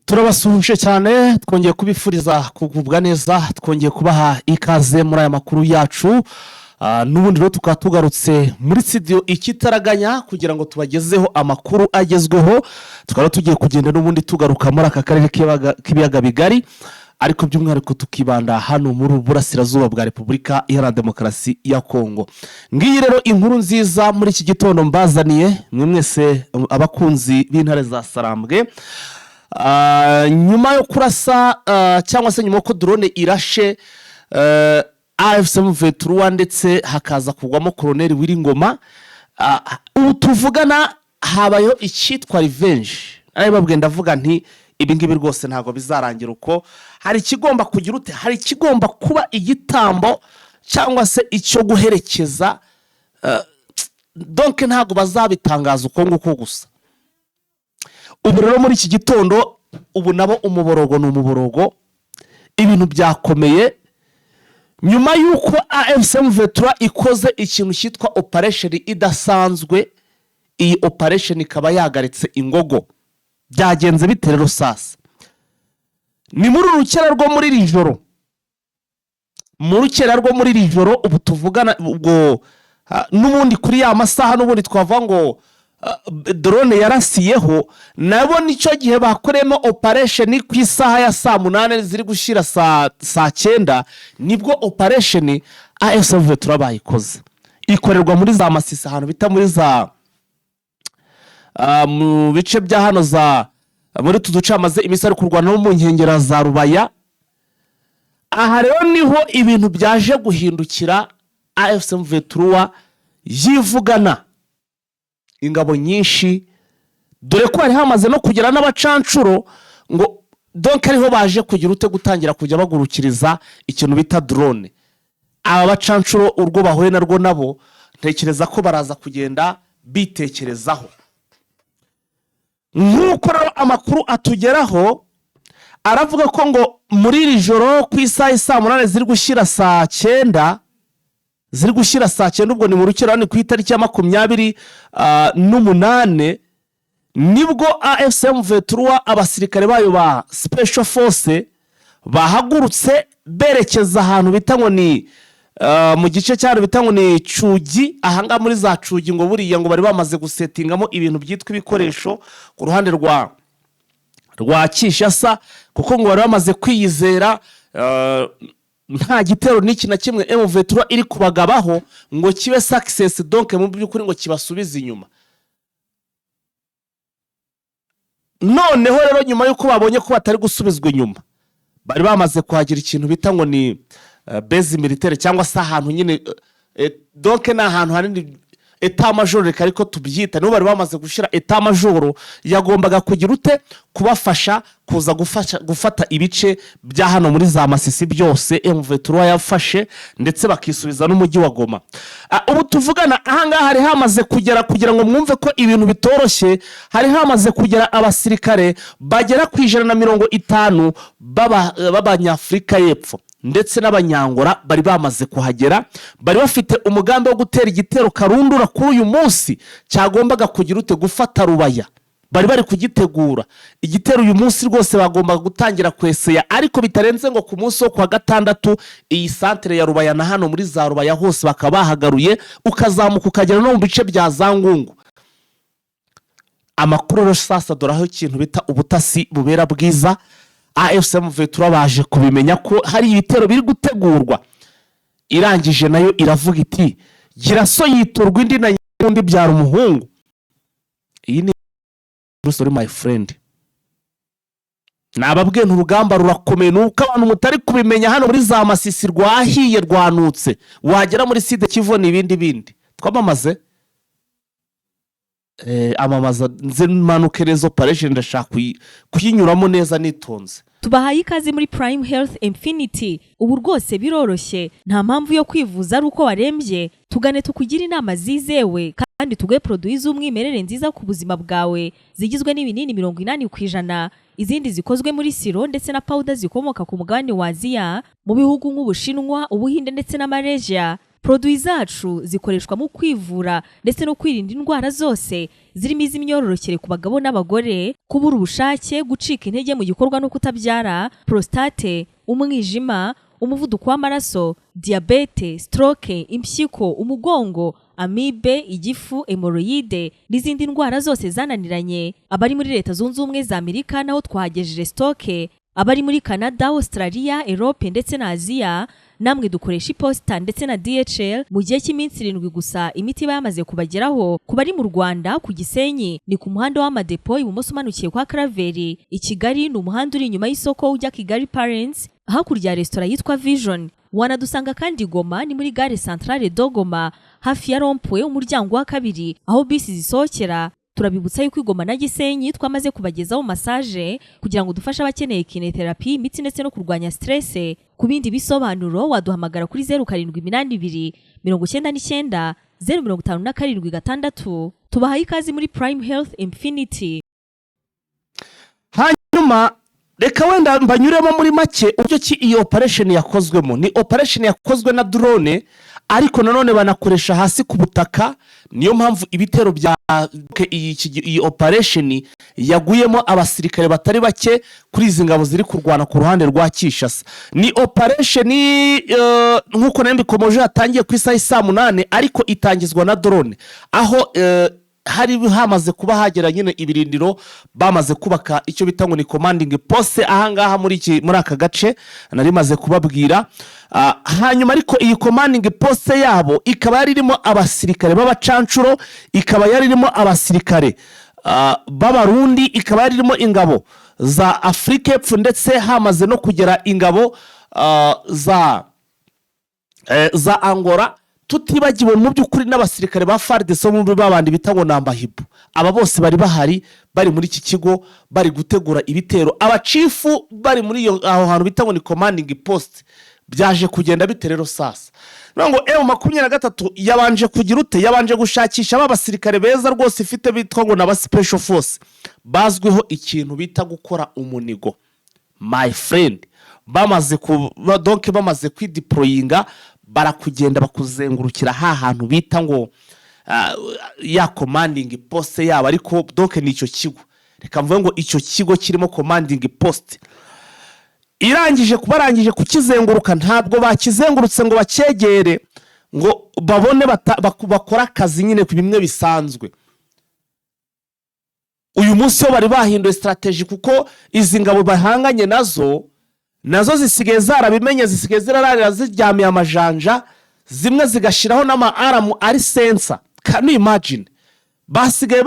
turabasuhuje cyane twongeye kubifuriza kugubwa neza twongeye kubaha ikaze muri aya makuru yacu n'ubundi rero tukaba tugarutse muri studio ikitaraganya kugira ngo tubagezeho amakuru agezweho tukaba tugiye kugenda n'ubundi tugaruka muri aka karere k'ibiyaga bigari ariko by'umwihariko tukibanda hano muri Burasirazuba bwa Repubulika Iharanira Demokarasi ya Kongo. Ngiyi rero inkuru nziza muri iki gitondo mbazaniye mwese abakunzi b'intare za Sarambwe. Nyuma yo kurasa cyangwa se nyuma ko drone irashe AFC M23 ndetse hakaza kugwamo Colonel Wiringoma, ubu tuvugana habayo icyitwa revenge. Ari babwe ndavuga nti ibi ngibi rwose ntago bizarangira uko, hari ikigomba kugira ute, hari ikigomba kuba igitambo cyangwa se icyo guherekeza, donc ntago bazabitangaza uko nguko gusa. Ubu rero muri iki gitondo ubu nabo umuborogo n'umuborogo ibintu byakomeye nyuma yuko AFC M23 ikoze ikintu cyitwa operation idasanzwe. Iyi operation ikaba yagaritse ingogo. Byagenze bite rero sasa? Ni muri rukera rwo muri rijoro, mu rukera rwo muri rijoro ubu tuvugana ubwo n'ubundi kuri ya masaha n'ubundi twavuga ngo drone yarasiyeho, nabo nicyo gihe bakoremo operation ku isaha ya saa 8 ziri gushira saa 9 nibwo operation AFC M23 bayikoze. Ikorerwa muri za Masisi ahantu bita muri za mu bice bya hano za muri tuducamaze imisari kurwana no mu nkengera za Rubaya. Aha rero niho ibintu byaje guhindukira. AFC M23 yivugana ingabo nyinshi, dore ko hari hamaze no kugera n'abacancuro ngo donc ariho baje kugira ute gutangira kujya bagurukiriza ikintu bita drone. Aba bacancuro urwo bahuye narwo nabo ntekereza ko baraza kugenda bitekerezaho. Nk'uko rero amakuru atugeraho aravuga ko ngo muri iri joro ku isaha saa 8 ziri gushira saa 9 ubwo ni mu rukera ni ku itariki ya 28 nibwo AFC M23 abasirikare bayo ba Special Force bahagurutse berekeza ahantu bita ngo ni mu gice cyaro bita ngo ni Cugi. Ahanga muri za Cugi ngo buriya ngo bari bamaze gusetingamo ibintu byitwa ibikoresho ku ruhande rwa Kinshasa, kuko ngo bari bamaze kwiyizera nta gitero n'iki na kimwe M23 iri kubagabaho ngo kibe success, donc mu by'ukuri ngo kibasubiza inyuma. Noneho rero nyuma yuko babonye ko batari gusubizwa inyuma, bari bamaze kuhagira ikintu bita ngo ni base militaire cyangwa se ahantu nyine, donc na ahantu hanini etat major reka ariko tubyita, nibo bari bamaze gushira etat major yagombaga kugira ute kubafasha kuza gufata ibice bya hano muri za Masisi byose M23 yafashe ndetse bakisubiza n'umujyi wa Goma. Ubu tuvugana ahanga hari hamaze kugera, kugira ngo mwumve ko ibintu bitoroshye, hari hamaze kugera abasirikare bagera ku 150 b'Abanyafrika y'Epfo ndetse n'Abanyangora bari bamaze kuhagera. Bari bafite umugambi wo gutera igitero karundura kuri uyu munsi cyagombaga kugira ute gufata Rubaya. Bari kugitegura igitero uyu munsi rwose bagomba gutangira kweseya, ariko bitarenze ngo ku munsi wo kwa gatandatu iyi centre ya Rubaya na hano muri za Rubaya hose bakabahagaruye ukazamuka ukagera no mu bice bya Zangungu. Amakuru rero sasa doraho ikintu bita ubutasi bubera bwiza. AFC M23 baje kubimenya ko hari ibitero biri gutegurwa. Irangije nayo iravuga iti gira so yitorwa indi na nyundi byara umuhungu. Iyi ni story my friend. Nababwiye n'urugamba rurakomeye nuko abantu mutari kubimenya hano muri za Masisi rwahiye rwanutse, wagera muri Side Kivu n'ibindi bindi twamamaze amamaza nzimanukerezo operation ndashaka kuyinyuramo neza nitonze. Tubahaye ikaze muri Prime Health Infinity. Ubu rwose biroroshye, nta mpamvu yo kwivuza ari uko warembye. Tugane tukugira inama zizewe kandi tuguhe produits z'umwimerere nziza ku buzima bwawe, zigizwe n'ibinini 80%, izindi zikozwe muri siro ndetse na powder zikomoka ku mugabane wa Aziya mu bihugu nk'Ubushinwa, Ubuhinde ndetse na Malaysia. Produits zacu zikoreshwa mu kwivura ndetse no kwirinda indwara zose zirimo iz'imyororokere ku bagabo n'abagore, kubura ubushake, gucika intege mu gikorwa no kutabyara, prostate, umwijima, umuvuduko w'amaraso, diabete, stroke, impyiko, umugongo, amibe, igifu, hemorrhoide n'izindi ndwara zose zananiranye. Abari muri Leta Zunze Ubumwe za Amerika naho twahagejeje stoke, abari muri Canada, Australia, Europe ndetse na Aziya namwe dukoresha iposita ndetse na DHL mu gihe cy'iminsi 7 gusa imiti iba yamaze kubageraho. Ku bari mu Rwanda ku Gisenyi ni ku muhanda w'amadepo ibumoso umanukiye kwa Karaveri. I Kigali ni umuhanda uri inyuma y'isoko ujya Kigali Parents hakurya ya restaurant yitwa Vision. Wanadusanga kandi Goma ni muri gare centrale Dogoma hafi ya Rompwe umuryango wa kabiri aho bisi zisohokera. Turabibutsa yuko Goma na Gisenyi twamaze kubagezaho massage kugira ngo dufashe abakeneye kinetherapy, imiti ndetse no kurwanya stress. Ku bindi bisobanuro waduhamagara kuri 0782 99 057 tubahaye ikaze muri Prime Health Infinity. Hanyuma reka wenda mbanyuremo muri make uburyo ki iyi operation yakozwemo. Ni operation yakozwe na drone ariko nanone banakoresha hasi ku butaka. Niyo mpamvu ibitero bya iyi operation yaguyemo abasirikare batari bake kuri izi ngabo ziri kurwana ku ruhande rwa Kinshasa. Ni operation nkuko nambikomoje yatangiye ku isaha 8 ariko itangizwa na drone aho hari hamaze kuba hagera nyine ibirindiro bamaze kubaka icyo bita ngo ni commanding post ahangaha muri aka gace nari maze kubabwira. Hanyuma ariko iyi commanding post yabo ikaba yaririmo abasirikare b'abacancuro, ikaba yaririmo abasirikare b'abarundi, ikaba yaririmo ingabo za Afrika y'Epfo ndetse hamaze no kugera ingabo za Angola, tutibagiwe mu by'ukuri n'abasirikare ba FARDC mu babandi bitango nambahibu. Aba bose bari bahari bari muri iki kigo bari gutegura ibitero. Abacifu bari muri aho hantu bitango ni commanding post. Byaje kugenda bite rero sasa ngo M23 yabanje kugira ute, yabanje gushakisha abasirikare beza rwose ifite bitwa ngo n'aba special force bazwiho ikintu bita gukora umunigo. My friend, bamaze kwideployinga barakugenda bakuzengurukira hantu bita ngo ya commanding post yabo, ariko donc ni icyo kigo. Reka mvuge ngo icyo kigo kirimo commanding post. Irangije kubarangije kukizenguruka, ntabwo bakizengurutse ngo bakegere ngo babone bakora akazi nyine ku bimwe bisanzwe. Uyu munsi yo bari bahinduye strategy kuko izi ngabo bahanganye nazo zisigaye zarabimenye, zisigaye zirararira ziryamiye amajanja, zimwe zigashiraho n'ama-alarm ari sensor. Can you imagine? Basigaye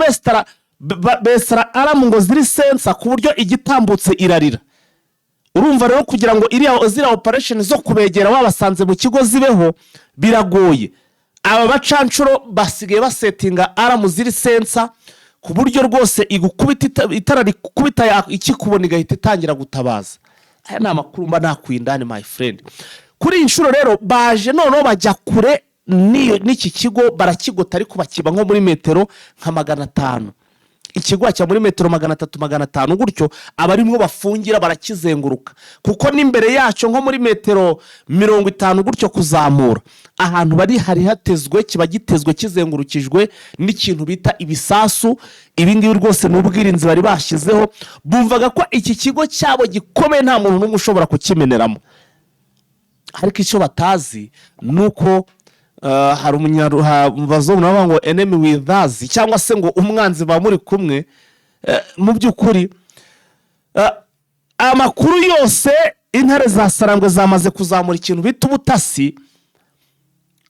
besara alarm ngo ziri sensor ku buryo igitambutse irarira. Urumva rero kugira ngo zira operation zo kubegera wabasanze mu kigo zibeho biragoye. Aba bacancuro basigaye basetinga alarm ziri sensor ku buryo rwose igukubita itara rikubita ikikubona igahita itangira gutabaza. Aya ni amakuru mba nakwindane my friend. Kuri inshuro rero baje noneho bajya kure n'iki kigo barakigota ariko bakiba nko muri metero nka 500. Ikigo cya muri metero 300-500 gutyo abarimwo bafungira barakizenguruka kuko n'imbere yacu nko muri metero 50 gutyo kuzamura ahantu bari hari hatezwe, kiba gitezwe kizengurukijwe n'ikintu bita ibisasu. Ibi ngibi rwose n'ubwirinzi bari bashyizeho, bumvaga ko iki kigo cyabo gikomeye nta muntu n'umwe ushobora kukimeneramo. Ariko icyo batazi nuko hari umunyabazungu navuga ngo enemy with us, cyangwa se ngo umwanzi ba muri kumwe. Mu by'ukuri amakuru yose intare za Sarambwe zamaze kuzamura ikintu bita ubutasi.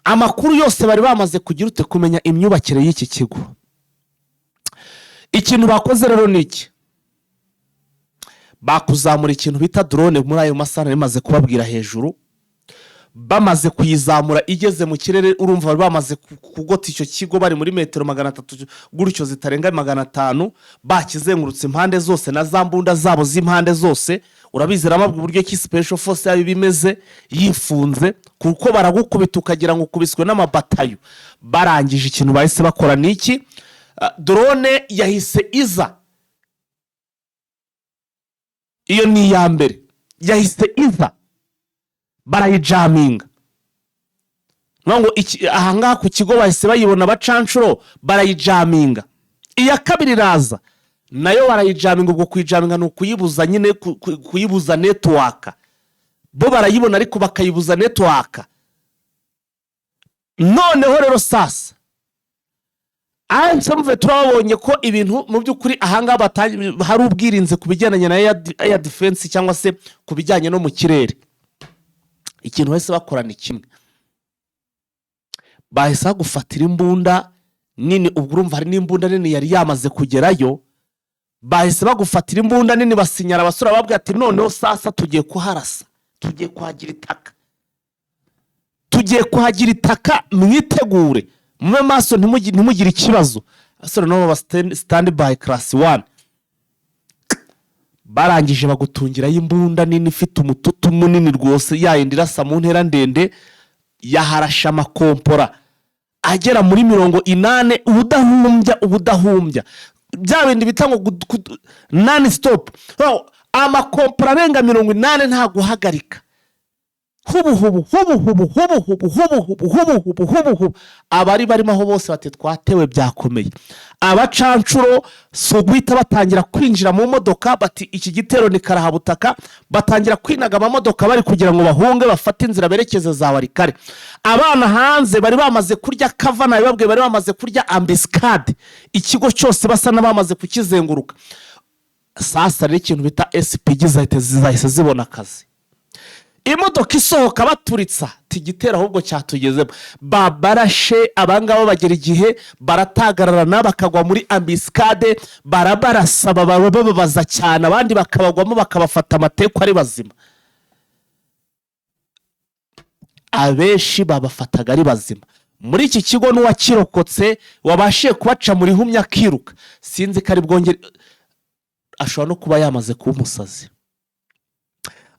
Amakuru yose bari bamaze kugira ute kumenya imyubakire y'iki kigo. Ikintu bakoze rero niki, bakuzamura ikintu bita drone muri ayo masana rimaze kubabwira hejuru. Bamaze kuyizamura igeze mu kirere, urumva bamaze kugota icyo kigo bari muri metero 300 gutyo zitarenga 500, bakizengurutse impande zose na zambunda zabo z'impande zose. Urabizera amabwi buryo ki special force yayo bimeze yifunze kuko baragukubita ukagira ngo kubiswe n'amabatayo. Barangije ikintu bahise bakora niki, drone yahise iza. Iyo ni ya mbere yahise iza barayijaminga. ngo ahangaha ku kigo bahise bayibona abacanshuro barayijaminga. Iya kabiri iraza nayo barayijaminga. Ubwo kuyijaminga ni ukuyibuza nyine, kuyibuza network. Bo barayibona ariko bakayibuza network. Noneho rero sasa AMF turabonye ko ibintu mu by'ukuri ahangaha hari ubwirinze ku bijyanye na air defense cyangwa se ku bijyanye no mu kirere. Ikintu wese bakorana kimwe, bahise gufatira imbunda nini. Ubwo urumva hari n'imbunda nini yari yamaze kugerayo. Bahise bagufatira imbunda nini, basinyara abasura babwira ati noneho sasa tugiye kuharasa, tugiye kuhagira itaka, tugiye kuhagira itaka, mwitegure mube maso ntimugire ikibazo. Asore no ba stand by class 1 barangije bagutungira y'imbunda nini ifite umututu munini rwose, yayindi irasa mu ntera ndende, yaharasha amakompora agera muri 80 ubudahumbya bya bindi bita ngo non stop. Amakompora arenga 80 nta guhagarika. Hubu abari barimo aho bose bate twatewe byakomeye. Abacanshuro so guhita batangira kwinjira mu modoka, bati iki gitero ni karahabutaka, batangira kwinaga amamodoka bari kugira ngo bahunge bafate inzira berekeze za Warikare. Abana hanze bari bamaze kurya kavana, babwe bari bamaze kurya ambiscade, ikigo cyose basa n'abamaze kukizenguruka. Sasa rero ikintu bita SPG zahise zibona akazi. Imodoka isohoka baturitsa tigitera ahubwo cyatugezemo. Babarashe abangabo bagera igihe baratagararana bakagwa muri ambiscade, barabarasa bababaza cyane, abandi bakabagwamo bakabafata amateko ari bazima. Abeshi babafataga ari bazima. Muri iki kigo n'uwakirokotse wabashiye kubaca muri humya kiruka, sinzi kari bwongere ashobora no kuba yamaze kuba umusazi.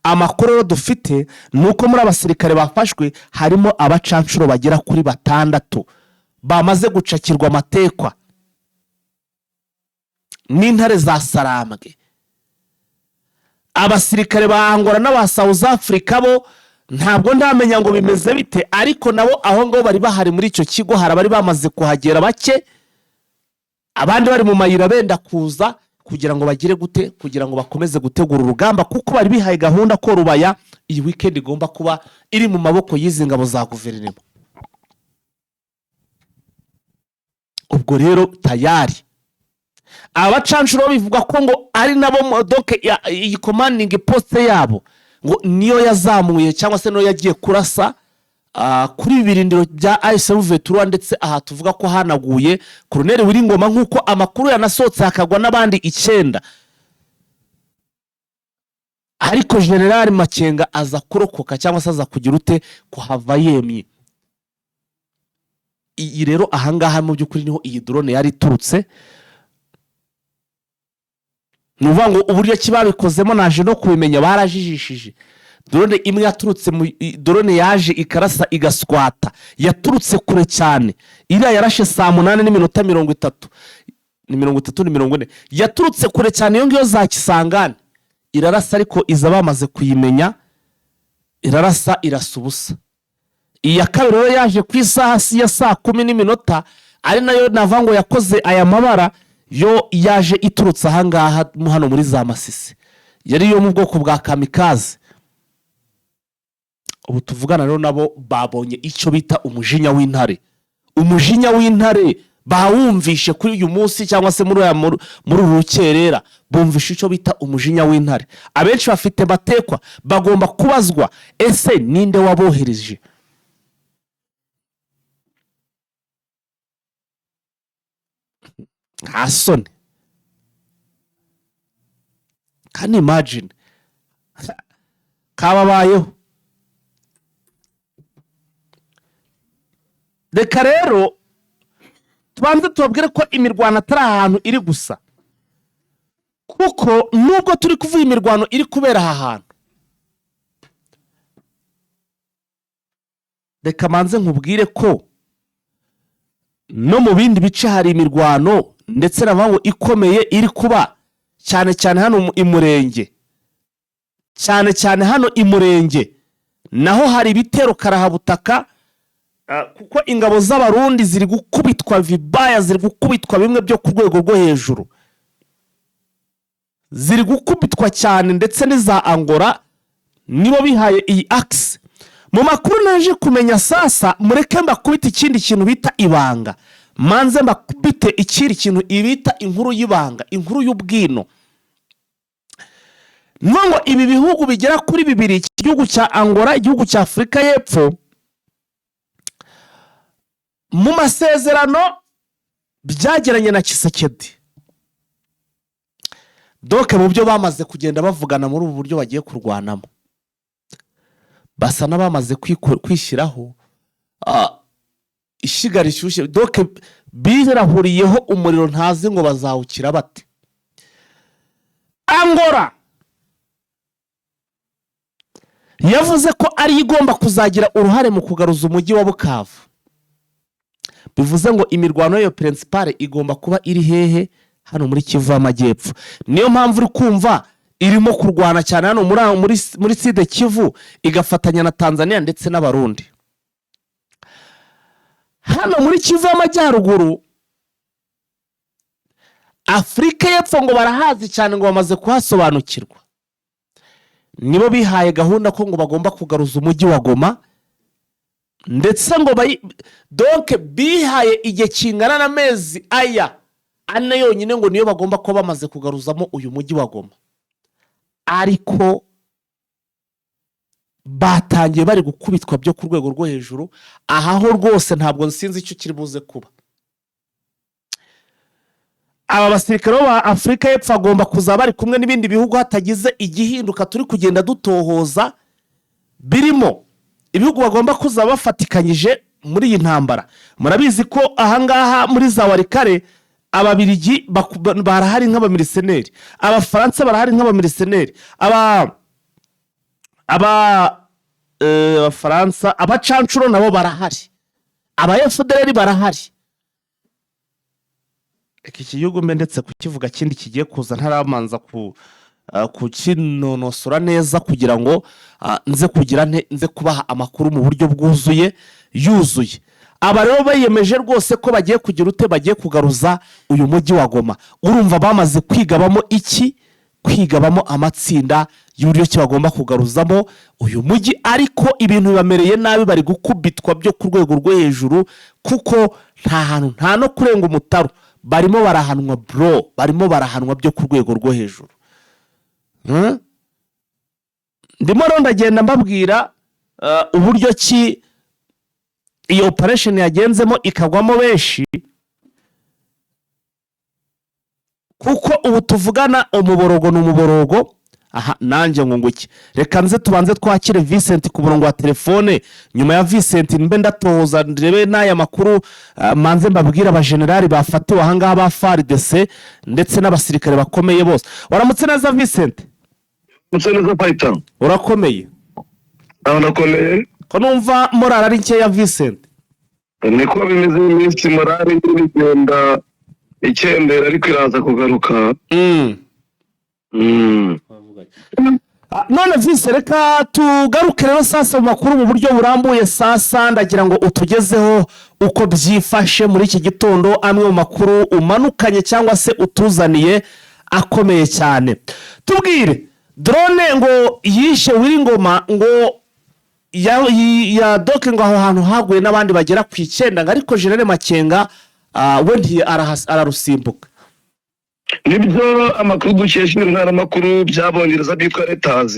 Amakuru dufite nuko muri abasirikare bafashwe harimo abacanshuro bagera kuri 6 bamaze gucakirwa amatekwa n'intare za Sarambwe. Abasirikare bahangora n'aba South Africa bo ntabwo ndamenya ngo bimeze bite, ariko nabo aho ngo bari bahari muri icyo kigo hari abari bamaze kuhagera bake, abandi bari mu mayira benda kuza kugira ngo bagire gute, kugira ngo bakomeze gutegura urugamba, kuko bari bihaye gahunda ko Rubaya iyi weekend igomba kuba iri mu maboko y'izingabo za guverinoma. Ubwo rero tayari abacanshuro bivuga ko ngo ari nabo donc iyi commanding post yabo ngo niyo yazamuye cyangwa se no yagiye kurasa kuri ibirindiro bya AMF ndetse aha tuvuga ko hanaguye Colonel Wiringoma, nkuko amakuru yanasohotse hakagwa n'abandi 9. Ariko General Makenga aza kurokoka cyangwa se aza kugira ute kuhava yemye. Iyi rero ahangaha mu by'ukuri niho iyi drone yari turutse. Nuvuga ngo uburyo kibabikozemo naje no kubimenya, barajijishije. Drone imwe yaturutse drone yaje ikarasa igaswata, yaturutse kure cyane. Iriya yarashe saa 8:30 ni 30 yaturutse kure cyane, iyo ngiyo za Kisangani irarasa, ariko iza bamaze kuyimenya irarasa irasubusa. Iya kabiri rero yaje ku isaha ya saa 10 ari nayo navango yakoze aya mabara, yo yaje iturutse ahangaha hano muri za Masisi, yari yo mu bwoko bwa kamikaze. Ubu tuvugana rero nabo babonye icyo bita umujinya w'intare. Umujinya w'intare bawumvishe kuri uyu munsi cyangwa se muri urukerera, bumvishe icyo bita umujinya w'intare. Abenshi bafite batekwa bagomba kubazwa, ese ninde wabohereje? Hasone can imagine kababayeho. Reka rero tubanze tubabwire ko imirwano atari ahantu iri gusa, kuko nubwo turi kuvuga imirwano iri kubera aha hantu, reka manze nkubwire ko no mu bindi bice hari imirwano ndetse navango ikomeye iri kuba, cyane cyane hano imurenge, cyane cyane hano imurenge naho hari ibitero karahabutaka kuko ingabo z'abarundi ziri gukubitwa vibaya, ziri gukubitwa bimwe byo ku rwego rwo hejuru, ziri gukubitwa cyane, ndetse n'iza Angola nibo bihaye iyi axe. Mu makuru naje kumenya sasa, mureke mbakubite ikindi kintu bita ibanga, manze mbakubite ikiri kintu ibita inkuru y'ibanga, inkuru y'ubwino. Nongo ibi bihugu bigera kuri bibiri, igihugu cya Angola, igihugu cya Afrika y'Epfo, mu masezerano byagiranye na Tshisekedi. Donc mu byo bamaze kugenda bavugana muri ubu buryo bagiye kurwanamo, basa n'abamaze kwishyiraho ishiga rishyushye. Donc birahuriyeho umuriro ntazi ngo bazawukira bate. Angola yavuze ko ari igomba kuzagira uruhare mu kugaruza umujyi wa Bukavu. Bivuze ngo imirwano yo principale igomba kuba iri hehe? Hano muri Kivu y'Amajyepfo. Niyo mpamvu uri kumva irimo kurwana cyane hano muri Sud Kivu, igafatanya na Tanzania ndetse n'Abarundi. Hano muri Kivu y'Amajyaruguru, Afrika y'Epfo ngo barahazi cyane, ngo bamaze kuhasobanukirwa. Nibo bihaye gahunda ko ngo bagomba kugaruza umujyi wa Goma, ndetse ngo donc bihaye igihe kingana n'amezi ane yonyine ngo niyo bagomba kuba bamaze kugaruzamo uyu mujyi wa Goma. Ariko batangiye bari gukubitwa byo ku rwego rwo hejuru, ahaho rwose ntabwo nsinzi icyo kiri buze kuba. Aba basirikare ba Afrika y'Epfo agomba kuza bari kumwe n'ibindi bihugu hatagize igihinduka turi kugenda dutohoza, birimo ibihugu bagomba kuza bafatikanyije muri iyi ntambara. Murabizi ko ahangaha muri za Warikare Ababiligi barahari nk'abamiliseneri, Abafaransa barahari nk'abamiliseneri, Abafaransa, Abacancuro nabo barahari, Aba-FDLR barahari. Iki gihugu mbe ndetse kukivuga kindi kigiye kuza ntaramanza kukinonosora neza kugira ngo nze kubaha amakuru mu buryo bwuzuye yuzuye. Aba rero bayemeje rwose ko bagiye kugira ute, bagiye kugaruza uyu mujyi wa Goma. Urumva bamaze kwigabamo iki? Kwigabamo amatsinda y'uburyo ki bagomba kugaruzamo uyu mujyi. Ariko ibintu bibamereye nabi, bari gukubitwa byo ku rwego rwo hejuru, kuko nta no kurenga umutaro. Barimo barahanwa bro, barimo barahanwa byo ku rwego rwo hejuru. Ndimo ndagenda mbabwira uburyo ki iyo operation yagenzemo ikagwamo benshi, kuko ubu tuvugana umuborogo n'umuborogo. Aha nanjye ngo nguki, reka nze tubanze twakire Vincent ku murongo wa telefone. Nyuma ya Vincent mbe ndatohoza ndebe n'aya makuru, manze mbabwira abagenerali bafatiwe ahangaha ba FARDC ndetse n'abasirikare bakomeye bose. Waramutse neza Vincent? Museneza Paita. Urakomeye? Anakomeye. Ko numva morale ari nkeya Vincent? Niko bimeze iminsi morale igenda ikendera ariko iraza kugaruka. None Vincent, reka tugaruke rero sasa mu makuru mu buryo burambuye. Sasa ndagira ngo utugezeho uko byifashe muri iki gitondo, amwe mu makuru umanukanye cyangwa se utuzaniye akomeye cyane. Tubwire, drone ngo yishe Wiringoma, ngo ya doke ngo aho hantu haguye n'abandi bagera ku 9, ariko General Makenga we ararusimbuka. Nibyo amakuru dukesha intara makuru byabongereza bitwa Reuters.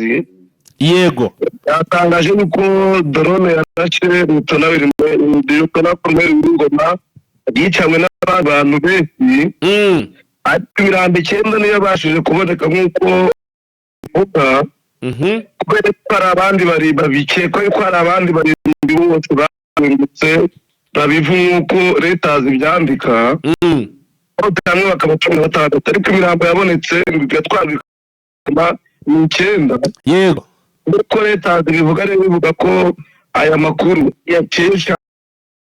Yego, yatangaje nuko drone yarace rutonabiri y'ukona kumera Wiringoma yicamwe n'abantu benshi. Ati mirambe 9 niyo bashije kuboneka nkuko uka kubera ko hari abandi bari babikeka ko hari abandi bari bose bangutse babivu nkuko Reuters byandika. Bamwe bakaba 16, ariko imirambo yabonetse bigatwandika 9. Yego, uko Reuters bivuga rero bivuga ko aya makuru yakesha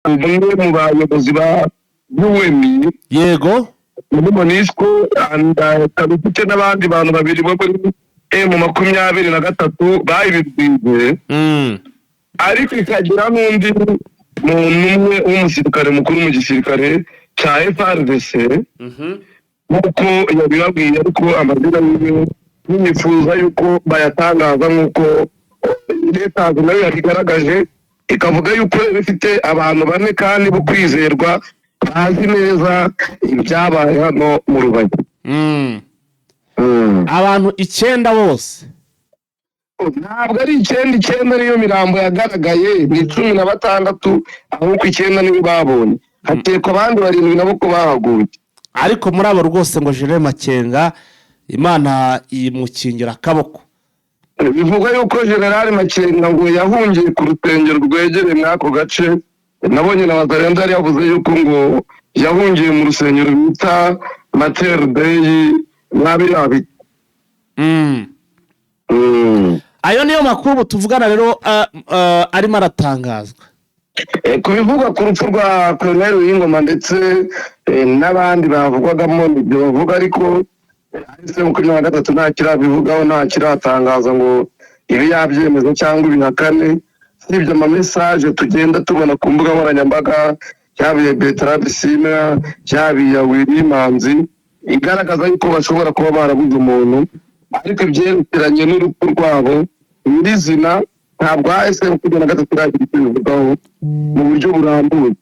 umwe mu bayobozi ba UNI. Yego, muri MONUSCO kabifite n'abandi bantu babiri bo muri M23 bayibibwiye. Ariko ikagira n'undi umwe w'umusirikare mukuru mu gisirikare cya FRDC nk'uko yabibabwiye ariko amazina yiwe nifuza yuko bayatangaza nk'uko leta nayo yabigaragaje ikavuga yuko bifite abantu bane kandi bo kwizerwa bazi neza ibyabaye hano mu Rubavu. Abantu 9 bose ntabwo ari 9 niyo mirambo yagaragaye ni 16 ahubwo 9 nibo babonye hatekwa abandi 7 nabo ko bahaguye ariko muri abo rwose ngo Jules Makenga Imana imukingira akaboko. Bivuga yuko General Makenga ngo yahungiye ku rusengero rwegereye mwako gace nabonye na Wazalendo yari yavuze yuko ngo yahungiye mu rusengero bita Mater Dei n'abirabi. Ayo niyo makuru tuvugana rero arimo aratangazwa. Kubivuga ku rupfu rwa Colonel Wingoma ndetse n'abandi bavugwagamo nibyo bavuga ariko ese mu 2023 nta kirabivugaho nta kiratangaza ngo ibi yabyemeza cyangwa ibihakane. Sibyo ama message tugenda tubona ku mbuga nkoranyambaga cyabiye Bertrand Bisimwa cyabiye Willy Manzi igaragaza yuko bashobora kuba barabuze umuntu ariko ibyerekeranye n'urupfu rwabo nyirizina ntabwo ese mu 2023 bivugaho mu buryo burambuye.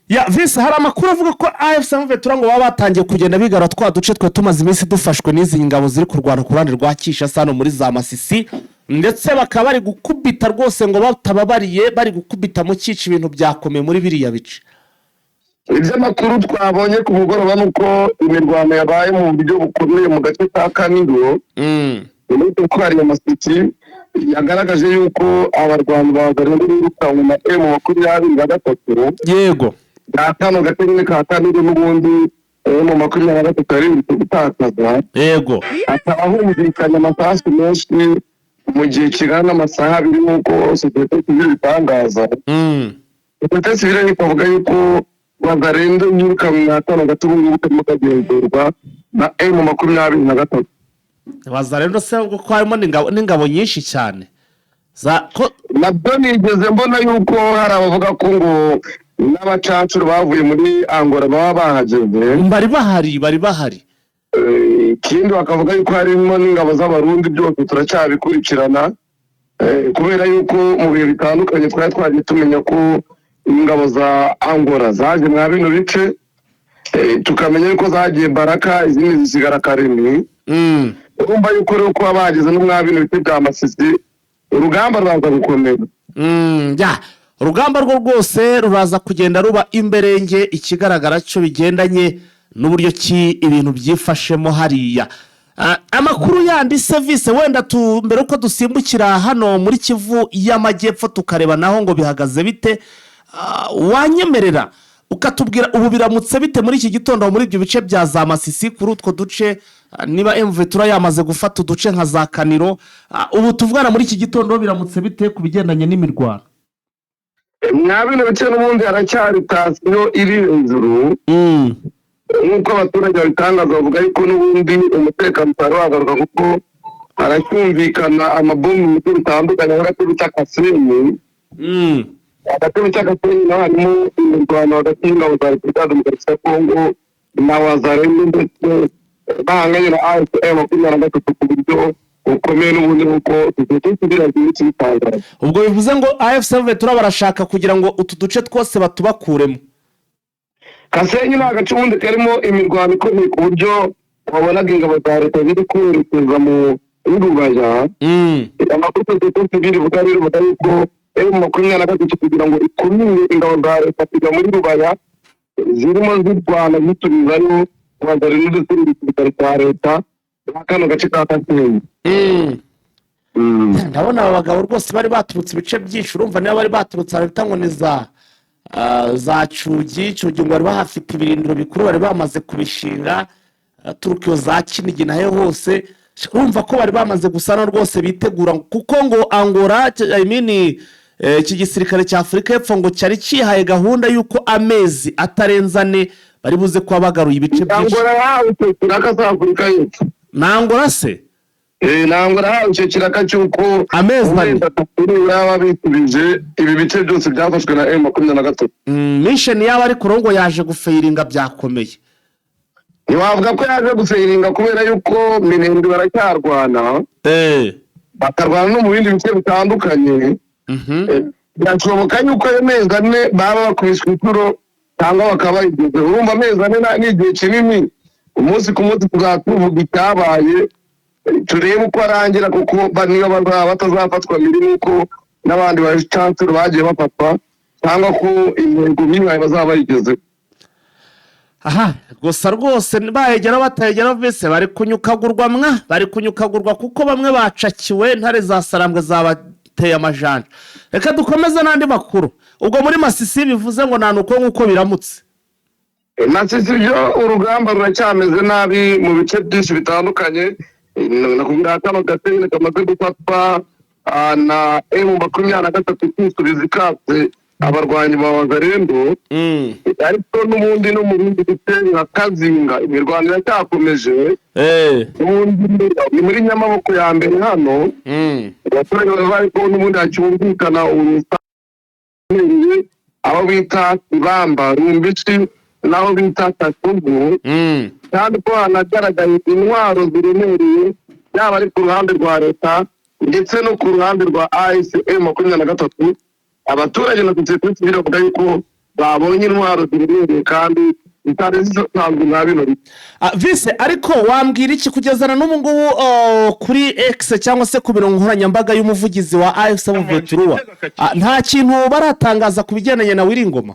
Ya vise hari amakuru avuga ko AFC M23 ngo baba batangiye kugenda bigara twa duce twe tumaze iminsi dufashwe n'izi ngabo ziri kurwana ku ruhande rwa Kinshasa no muri za Masisi ndetse bakaba bari gukubita rwose ngo batababariye bari gukubita mu cyici ibintu byakomeye muri biriya bice. Ibyo makuru twabonye ku mugoroba nuko imirwano yabaye mu buryo bukomeye mu gace ka Kaniro n'uko kwari Masisi yagaragaje yuko abarwanyi bagaragaje n'urukano na M23 yego gatano gatenye ka Kaniro n'ubundi M23 ari gutakaza yego atahumvikanye amasasu menshi mu gihe kigana amasaha abiri nk'uko sosiyete sivile itangaza. Sosiyete sivile ni kuvuga yuko Wazalendo yirukanwe gatano gatungu y'ubutumwa kagenzurwa na M23. Wazalendo se ko harimo n'ingabo nyinshi cyane nabyo nigeze mbona yuko hari abavuga ko ngo n'abacacuru bavuye muri Angola baba bahageze bari bahari ikindi bakavuga yuko harimo n'ingabo z'abarundi byose turacyabikurikirana kubera yuko mu bihe bitandukanye twari twagiye tumenya ko ingabo za Angola zaje mwa bino bice tukamenya yuko zagiye Baraka izindi zisigara Karemi. Urumva yuko rero kuba bageze no mwa bino bice bya Masisi urugamba rwaza gukomera. Ya urugamba rwo rwose ruraza kugenda ruba imberenge ikigaragara cyo bigendanye n'uburyo ki ibintu byifashemo hariya. Amakuru yandi service wenda mbere uko dusimbukira hano muri Kivu y'Amajyepfo tukareba naho ngo bihagaze bite wanyemerera ukatubwira ubu biramutse bite muri iki gitondo muri ibyo bice bya za Masisi kuri utwo duce niba M23 yamaze gufata uduce nka za Kaniro ubu tuvugana muri iki gitondo biramutse bite kubigendanye n'imirwano. Mwabino bice n'ubundi haracyari tasiyo iri hejuru nk'uko abaturage babitangaza bavuga yuko n'ubundi umutekano utari wagaruka kuko haracyumvikana amabomu mu bice bitandukanye hagati y'Akasenyi hagati y'Akasenyi naho harimo imirwano hagati y'ingabo za Repubulika Demokarasi ya Kongo na Wazalendo ndetse bahanganye na AFC M23 ku buryo ukomeye n'ubundi nuko tugira byinshi bitangaje. Ubwo bivuze ngo AFC M23 barashaka kugira ngo utu duce twose batubakuremo. Kasenyi na gace ubundi karimo imirwano ikomeye ku buryo wabonaga ingabo za leta ziri kwerekeza mu Rubaya. Amakuru y'ubutabera buvuga yuko M23 kugira ngo ikumire ingabo za leta kujya muri Rubaya zirimo zirwana zitubizayo Wazalendo ndetse n'ibitaro cya leta kano gace ka Kasenyi. Ndabona aba bagabo rwose bari baturutse ibice byinshi urumva niba bari baturutse leta ngo ni za Cugi ngo bari bahafite ibirindiro bikuru bari bamaze kubishinga Turukiyo za Kinigi nayo hose urumva ko bari bamaze gusana rwose bitegura kuko ngo Angola iki gisirikare cya Afurika y'Epfo ngo cyari kihaye gahunda yuko amezi atarenzane bari buze kuba bagaruye ibice byinshi. Angola yawe turaka za Afurika y'Epfo na Angola se ntabwo nahawe icyo kiraka cy'uko amezi ane yaba bitubije ibi bice byose byafashwe na M23. misheni yaba ari kurongo yaje gufeiringa byakomeye. Ntiwavuga ko yaje gufeiringa kubera yuko Minembwe baracyarwana bakarwana no mu bindi bice bitandukanye. Birashoboka yuko ayo mezi ane baba bakubiswe inshuro cyangwa bakaba bageze. Urumva amezi ane ni igihe kinini, umunsi ku munsi tuzatuvuga icyabaye turebe uko arangira, kuko niyo bazaba batazafatwa mbere nuko n'abandi bachancellor bagiye bafatwa cyangwa ko intego bibaye bazaba bayigeze. Aha gusa rwose bahegera batahegera bese bari kunyukagurwa kuko bamwe bacakiwe ntare za Sarambwe zabateye amajanja. Reka dukomeze n'andi makuru. Ubwo muri Masisi bivuze ngo nanuko nkuko biramutse. Masisi byo urugamba ruracyameze nabi mu bice byinshi bitandukanye. Nakubwira kano gatene kamaze gufatwa na M23 kwisubiza ikatse abarwanyi ba Wazalendo. Ariko n'ubundi no mu bindi bice nka Kazinga imirwano iracyakomeje. Ni muri Nyamaboko ya mbere hano. Abaturage bari ko n'ubundi hacyumvikana aho bita Ibamba, Rumbishi naho bita Kasubu. Kandi ko hanagaragaye intwaro ziremereye yaba ari ku ruhande rwa leta ndetse no ku ruhande rwa M23. Abaturage na sosiyete sivile bavuga yuko babonye intwaro ziremereye kandi bitari zisanzwe na bino. Vise ariko wambwira iki kugezana n'ubu ngubu kuri X cyangwa se ku mirongo nkoranyambaga y'umuvugizi wa M23 nta kintu baratangaza ku bigendanye na Wiringoma?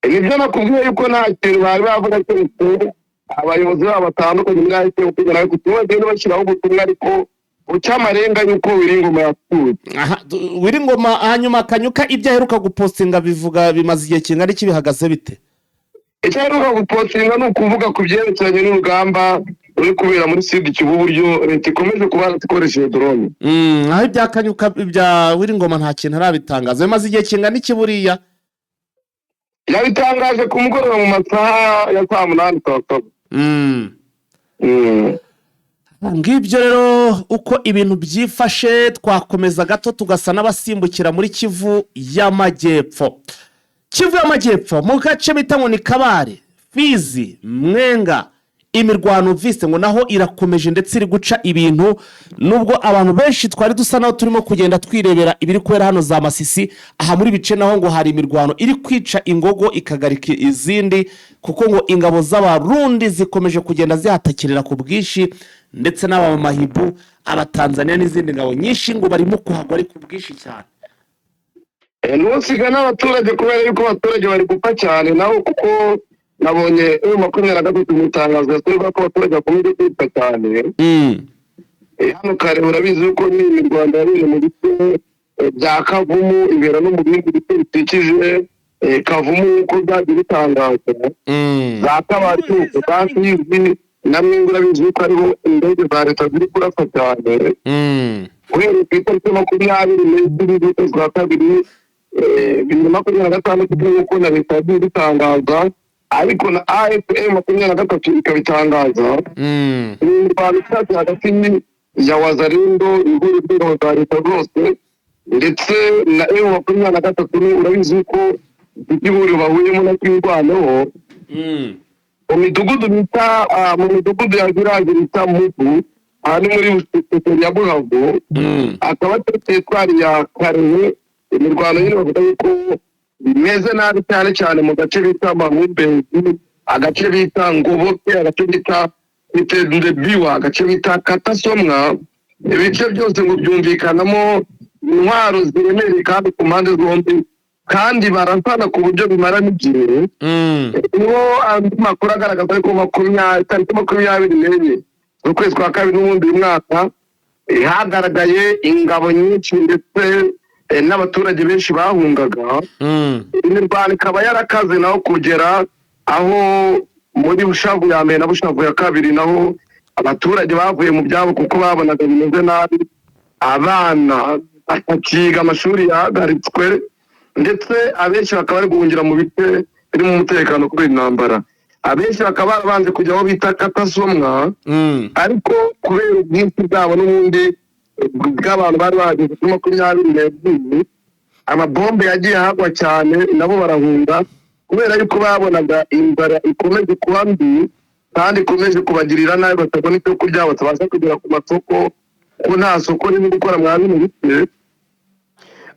Nibyo nakubwiye yuko nta kintu bari bavuga cyose. Abayobozi babo batandukanye muri kugera ku bagenda bashyiraho ubutumwa ariko ucyamarenga yuko Wiringoma yapfuye. Wiringoma hanyuma akanyuka ibyo aheruka gupostinga bivuga bimaze igihe kingana iki bihagaze bite? Icyo aheruka gupostinga ni ukuvuga ku byerekeranye n'urugamba ruri kubera muri Sud Kivu, uburyo leta ikomeje kuba ikoresheje drone. Aho ibyakanyuka ibya Wiringoma nta kintu arabitangaza. Bimaze igihe kingana iki buriya? Yabitangaje ku mugoroba mu masaha ya 8:07. Ngibyo rero uko ibintu byifashe. Twakomeza gato tugasa n'abasimbukira muri Kivu y'Amajyepfo. Kivu y'Amajyepfo mu gace bita ngo ni Kabare, Fizi, Mwenga, imirwano vise ngo naho irakomeje ndetse iri guca ibintu, nubwo abantu benshi twari dusa naho turimo kugenda twirebera ibiri kwera hano za Masisi. Aha muri bice naho ngo hari imirwano iri kwica ingogo ikagarika izindi, kuko ngo ingabo z'abarundi zikomeje kugenda zihatakirira ku bwishi, ndetse n'abamahibu abatanzania n'izindi ngabo nyinshi ngo barimo kuhagwa ari ku bwishi cyane. Nusiga n'abaturage kubera yuko abaturage bari gupfa cyane naho, kuko nabonye M23 mutangazo yasohoka ko abaturage bakomeje kwita cyane. Hano kare urabizi uko ni imirwanda yabiri mu bice bya Kavumu ibera no mu bindi bice bitikije Kavumu uko byagiye bitangazwa. Za Kabare kandi namwe urabizi uko ariho indege za leta ziri kurasa cyane. Kubera itariki 20 z'ukwezi kwa kabiri 2026 uko na leta bitangaza, ariko na M23 ikabitangaza. Imirwano hagati ya Wazalendo ingoro za leta zose ndetse na M23 urabizi ko igihuriro bahuyemo na kwirwanaho. Mu midugudu ya Girange bita Mutu ari muri ya Buhago, akaba twari ya Karehe. Imirwano nyine bavuga yuko bimeze nabi cyane mu gace bita Mahubezi, agace bita Ngoboke, agace bita Biwa, agace bita Katasomwa. Ibice byose ngo byumvikanamo intwaro ziremereye kandi ku mpande zombi, kandi barasana ku buryo bimara n'igihe. Niho andi makuru agaragaza ko 24 z'ukwezi kwa kabiri n'ubundi uyu mwaka hagaragaye ingabo nyinshi ndetse n'abaturage benshi bahungaga. Imirwano ikaba yarakaze naho kugera aho muri Bushavu ya mbere na Bushavu ya kabiri naho abaturage bavuye mu byabo kuko babonaga bimeze nabi. Abana bakiga amashuri yahagaritswe ndetse abenshi bakaba bari guhungira mu bice birimo umutekano kubera intambara. abenshi bakaba barabanje kujya aho bita katasomwa ariko kubera ubwinshi bwabo n'ubundi bw'abantu bari bahageze kuri 22 amabombe yagiye ahagwa cyane nabo barahunga kubera yuko babonaga inzara ikomeje kuba mbi kandi ikomeje kubagirira nabi batabona icyo kurya batabasha kugera ku masoko ko nta soko riri gukora mwa bino bice.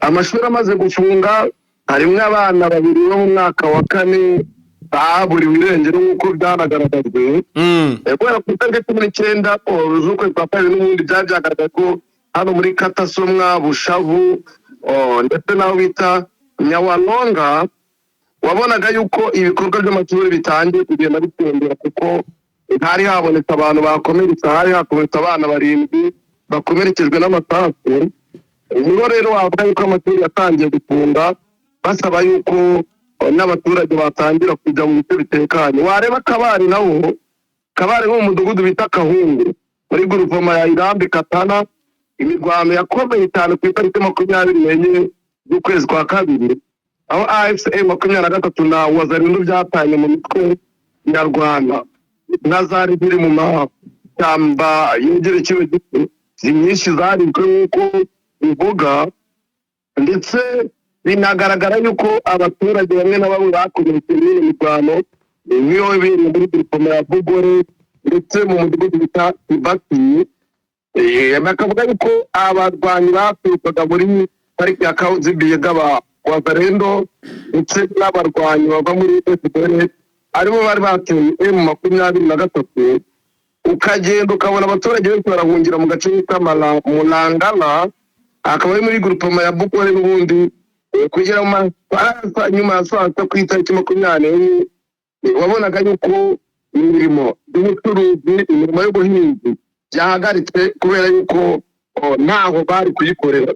Amashuri amaze gufunga harimo abana babiri bo mu mwaka wa 4 baburiwe irengero nk'uko byanagaragajwe kubera ku itariki 19 z'ukwezi kwa kabiri n'ubundi byagaragaye ko hano muri Katasomwa, Bushavu ndetse n'aho bita Nyawanonga wabonaga yuko ibikorwa by'amashuri bitangiye kugenda bitendera kuko hari habonetse abantu bakomeretse, hari hakomeretse abana 7 bakomerekejwe n'amasasu. Ubwo rero wavuga yuko amashuri yatangiye gufunga basaba yuko n'abaturage batangira kujya mu bice bitekanye. Wareba Kabare nawo, Kabare nko mu mudugudu bita Kahungu muri groupement ya Irambi Katana, imirwano yakomeye cyane ku itariki 24 z'ukwezi kwa kabiri aho AFC 23 na Wazalendo byatanye mu mitwe nyarwanda na zari ziri mu mashyamba yegerekewe gito nyinshi zari nk'uko bivuga, ndetse binagaragara yuko abaturage bamwe na bamwe bakomeretse muri mirwano nk'iyo biri muri groupement ya Bugore ndetse mu mudugudu bita Ibati. Bakavuga yuko abarwanyi baturukaga muri pariki ya Kauzibiye gaba Wazalendo ndetse n'abarwanyi bava muri FDL aribo bari bateye M23 ukagenda ukabona abaturage benshi barahungira mu gace bita Mulangala akaba ari muri groupement ya Bugore n'ubundi kugira mu nyuma ya saa sita ku itariki 24 wabonaga yuko imirimo y'ubucuruzi, imirimo y'ubuhinzi byahagaritse kubera yuko ntaho bari kuyikorera.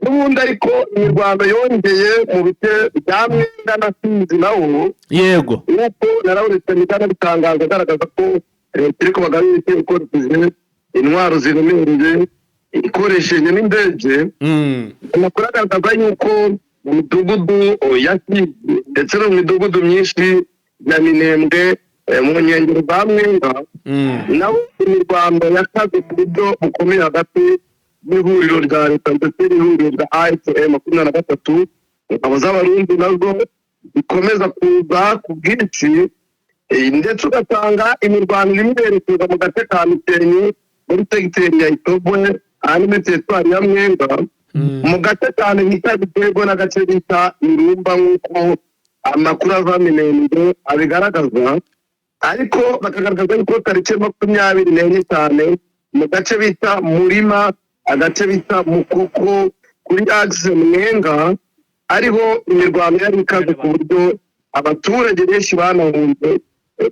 N'ubundi ariko imirwano yongeye mu bice bya Mwenga na Sinzi nawo yego nuko narawuretse nitana bitangaza agaragaza ko leta iri kubagarira ikoresheje intwaro ziremereye ikoresheje n'indege. Amakuru agaragaza yuko mu midugudu ya Kivu ndetse no mu midugudu myinshi ya Minembwe mu nkengero za Mwenga naho imirwano yakaze ku buryo bukomeye hagati y'ihuriro rya leta ndetse n'ihuriro rya AFC 23 ingabo z'abarundi nazo bikomeza kuza ku bwinshi, ndetse ugasanga imirwano irimo irerekeza mu gace ka Misenyi muri segiteri ya Itobwe ahandi muri teritwari ya Mwenga mu gace cyane bita Gitego n'agace bita Irumba nk'uko amakuru ava Minembwe abigaragaza, ariko bakagaragaza yuko tariki 24 cyane mu gace bita Murima, agace bita Mukoko kuri Axe Mwenga ariho imirwano yari ikaze ku buryo abaturage benshi banahunze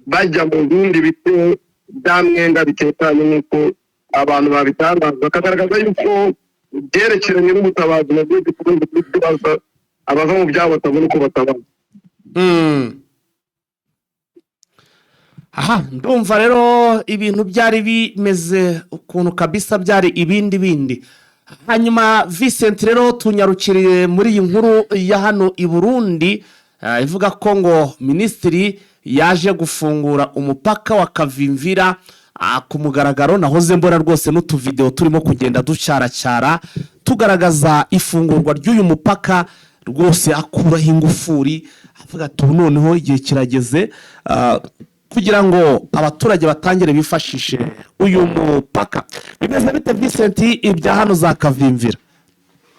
bajya mu bindi bice bya Mwenga bitekanye nk'uko abantu babitangaza. Bakagaragaza yuko byerekeranye n'ubutabazi nabwo dukunze kubaza abava mu byabo batabona uko batabaza. Aha, ndumva rero ibintu byari bimeze ukuntu kabisa byari ibindi. Hanyuma Vincent rero tunyarukiriye muri iyi nkuru ya hano i Burundi ivuga ko ngo minisitiri yaje gufungura umupaka wa Kavimvira ku mugaragaro. Nahoze mbona rwose n'utuvideo turimo kugenda ducyaracyara tugaragaza ifungurwa ry'uyu mupaka, rwose akuraho ingufuri avuga ati noneho igihe kirageze kugira ngo abaturage batangire bifashishe uyu mupaka. Bimeze bite Vincent ibya hano za Kavimvira?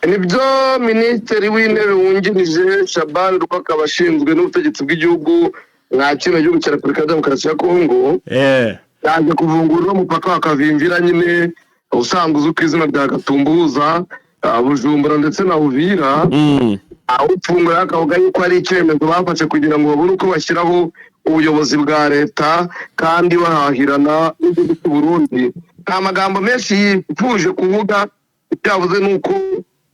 Nibyo minisitiri w'intebe wungirije Shaban Rukaka abashinzwe n'ubutegetsi bw'igihugu nka kino gihugu cya Repubulika ya Demokarasi ya Kongo yaje kuvungura umupaka wa Kavimvira nyine usanzwe uzwi ku izina rya Gatumbuza, Bujumbura ndetse na Uvira. Awufungura akavuga yuko ari icyemezo bafashe kugira ngo babone uko bashyiraho ubuyobozi bwa leta kandi bahahirana n'igihugu cy'u Burundi. Nta magambo menshi yifuje kuvuga, icyavuze nuko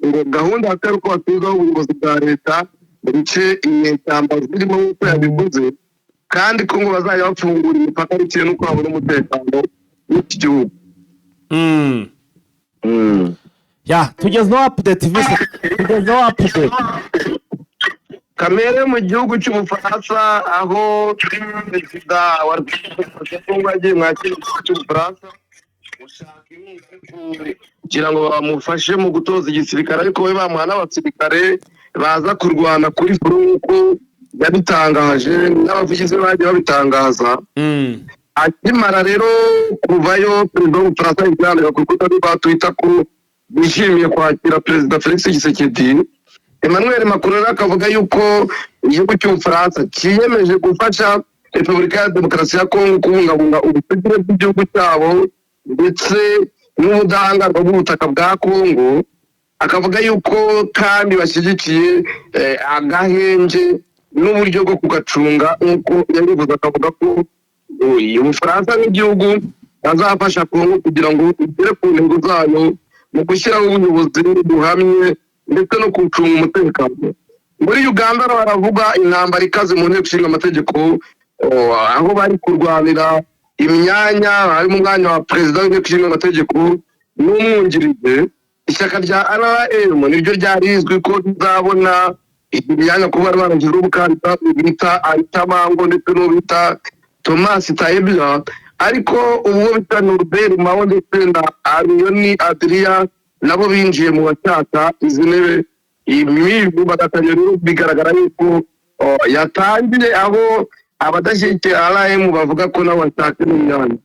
ngo gahunda atari uko batuzaho ubuyobozi bwa leta mu bice inyeshyamba zirimo nk'uko yabivuze, kandi ko ngo bazajya bafungura imipaka bitewe n'uko babona umutekano w'iki gihugu. Ya tugezeho update Vincent, tugezeho update. kamere mu gihugu cy'Ubufaransa aho perezida wa Repubulika yagiye mwakira igihugu cy'Ubufaransa gushaka inkunga kugira ngo bamufashe mu gutoza igisirikare, ariko we bamuha n'abasirikare baza kurwana kuri nk'uko yabitangaje n'abavugizi bagiye babitangaza. Akimara rero kuvayo, perezida w'Ubufaransa yandika ku rukuta rwa Twitter ko bishimiye kwakira perezida Felix Tshisekedi. Emmanuel Macron akavuga yuko igihugu cy'Ubufaransa kiyemeje gufasha Repubulika ya Demokarasi ya Kongo kubungabunga ubusugire bw'igihugu cyabo ndetse n'ubudahangarwa bw'ubutaka bwa Kongo. Akavuga yuko kandi bashyigikiye agahenge n'uburyo bwo kugacunga nk'uko yabivuze. Akavuga ko Ubufaransa n'igihugu bazafasha Kongo kugira ngo igere ku ntego zayo mu gushyiraho ubuyobozi buhamye ndetse no gucunga umutekano. Muri Uganda baravuga intambara ikaze mu nteko ishinga amategeko, aho bari kurwanira imyanya, harimo umwanya wa perezida w'inteko ishinga amategeko n'umwungirije. Ishyaka rya RRM niryo ryari rizwi ko rizabona imyanya kuba barangiza ubukandida bita Aitamango ndetse n'ubita Thomas Tayebya, ariko ubu bita Norbert Mao ndetse na Arioni Adria nabo binjiye mu bashaka izi ntebe. Imivu bagatangira bigaragara yuko yatangiye, aho abadashyigikiye RRM bavuga ko nabo bashaka imyanya.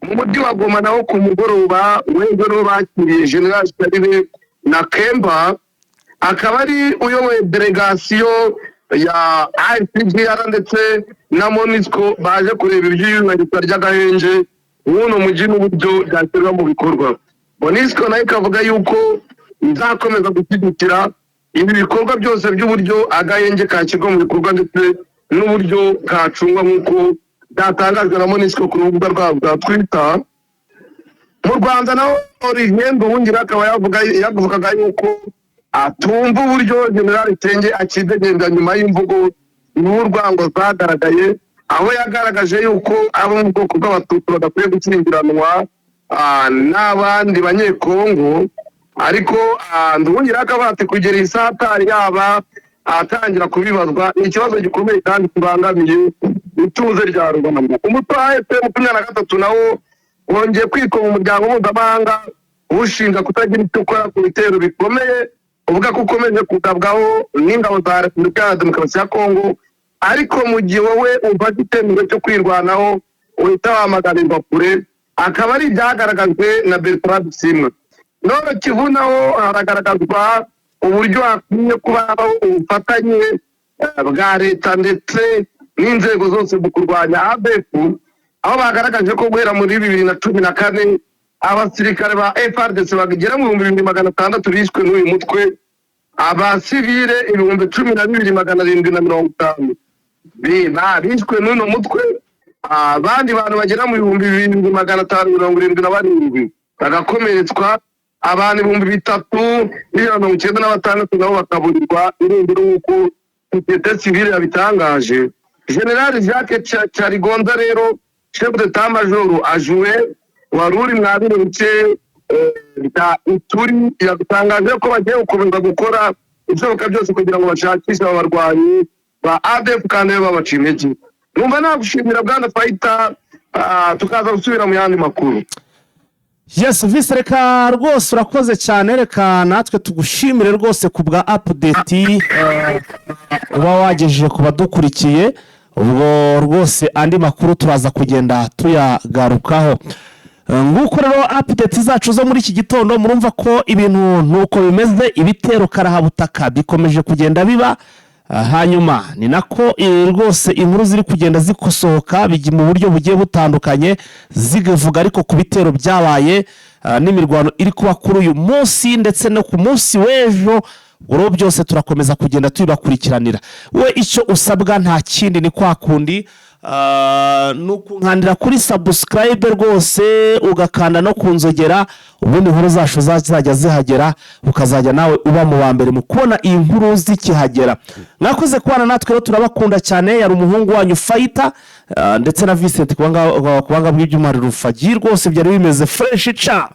Mu mujyi wa Goma naho ku mugoroba w'ejo bakiriye General Charles na Kemba, akaba ari uyoboye delegasiyo ya ICGR ndetse na MONUSCO baje kureba iby'iyubahirizwa ry'agahenje w'uno mujyi n'uburyo byashyirwa mu bikorwa. MONUSCO nayo ikavuga yuko izakomeza gushyigikira ibi bikorwa byose by'uburyo agahenge kashyirwa mu bikorwa ndetse n'uburyo kacungwa nk'uko byatangajwe na MONUSCO ku rubuga rwabo rwa Twitter. Mu Rwanda naho Olivier Nduhungira akaba yavugaga yuko atumva uburyo General Tenge akidegenda nyuma y'imvugo n'urwango zagaragaye, aho yagaragaje yuko abo mu bwoko bw'Abatutsi badakwiye gukingiranwa n'abandi banyekongo. Ariko Nduhungira akaba ati kugera isaha atari yaba atangira kubibazwa, ni ikibazo gikomeye kandi kibangamiye ituze rya rubanda. Umutwe wa FM23 nawo wongeye kwikoma mu muryango mpuzamahanga ushinja kutagira icyo ukora ku bitero bikomeye uvuga ko ukomeje kugabwaho n'ingabo za Repubulika ya Demokarasi ya Kongo, ariko mu gihe wowe ufata icyemezo cyo kwirwanaho uhita wamagarirwa kure. Akaba ari ibyagaragajwe na Bertrand Bisimwa. None Kivu naho haragaragazwa uburyo hakwiye kubaho ubufatanye bwa leta ndetse n'inzego zose mu kurwanya ADF, aho bagaragaje ko guhera muri 2014 abasirikare ba FARDC bagera mu 2600 bishwe n'uyu mutwe, abasivile 12750 bishwe n'uno mutwe, abandi bantu bagera mu 2577 bagakomeretswa, abantu 3096 nabo bakaburirwa irengero nk'uko sosiyete sivile yabitangaje. General Jacques Charigonza rero chef d'état major ajuwe waruri mwabire bice bita Ituri yatangaje ko bagiye gukomeza gukora ibishoboka byose kugira ngo bashakishe abarwanyi ba ADF kandi babacimege. Numva nagushimira bwana Faita, tukaza gusubira mu yandi makuru. Yes, Vice, reka rwose urakoze cyane, reka natwe tugushimire rwose ku bwa update uba wagejeje ku badukurikiye. Ubwo rwose andi makuru turaza kugenda tuyagarukaho. Nguko rero update zacu zo muri iki gitondo murumva ko ibintu nuko bimeze, ibitero karahabutaka bikomeje kugenda biba. Hanyuma ni nako rwose inkuru ziri kugenda zikosohoka bigi mu buryo bugiye butandukanye zivuga ariko ku bitero byabaye n'imirwano iri kuba kuri uyu munsi ndetse no ku munsi w'ejo. Uro byose turakomeza kugenda tubakurikiranira. We icyo usabwa nta kindi ni kwa kundi nukunkandira kuri subscribe rwose ugakanda no kunzogera, ubundi nkuru zacu zazajya zihagera ukazajya nawe uba mu wa mbere mu kubona iyi nkuru zikihagera. Mwakoze kubana natwe rero, turabakunda cyane. Yari umuhungu wanyu Faita ndetse na Vincent kubanga bw'ibyuma Rufagi, rwose byari bimeze fresh cha.